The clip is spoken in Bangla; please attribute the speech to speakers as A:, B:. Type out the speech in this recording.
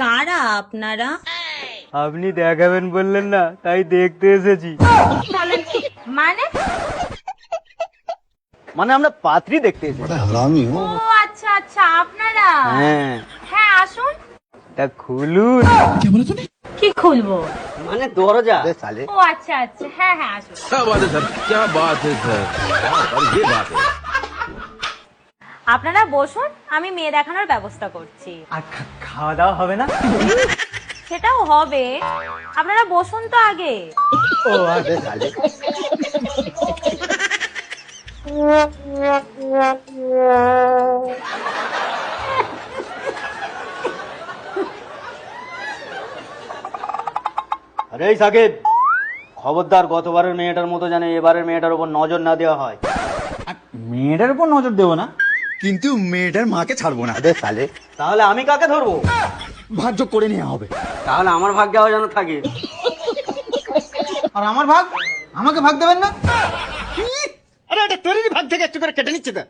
A: কারা আপনারা?
B: আপনি দেখাবেন বললেন না, তাই দেখতে এসেছি।
A: মানে
B: মানে আমরা পাত্রী দেখতে এসেছি।
A: ও আচ্ছা আচ্ছা, আপনারা।
B: হ্যাঁ,
A: হ্যাঁ আসুন।
B: তা খুলুন।
A: কি খুলবো?
B: মানে দরজা।
A: ও আচ্ছা আচ্ছা, হ্যাঁ হ্যাঁ আসুন।
C: क्या बात है सर, क्या बात है सर, ये बात है।
A: আপনারা বসুন, আমি মেয়ে দেখানোর ব্যবস্থা করছি।
B: আর খাওয়া দাওয়া হবে না?
A: সেটাও হবে, আপনারা বসুন তো আগে।
B: ও আচ্ছা। আরে সাকিব, খবরদার গতবারের মেয়েটার মতো জানে এবারের মেয়েটার উপর নজর না দেওয়া হয়।
D: মেয়েটার উপর নজর দেবো না, কিন্তু মেয়েটার মাকে ছাড়বো না।
B: তাহলে আমি কাকে ধরবো?
D: ভাগ্য করে নেওয়া হবে।
B: তাহলে আমার ভাগ্যেও যেন থাকে।
D: আর আমার ভাগ, আমাকে ভাগ দেবেন না? আরে এটা তোরই ভাগ থেকে একটু করে কেটে নিচ্ছে তো।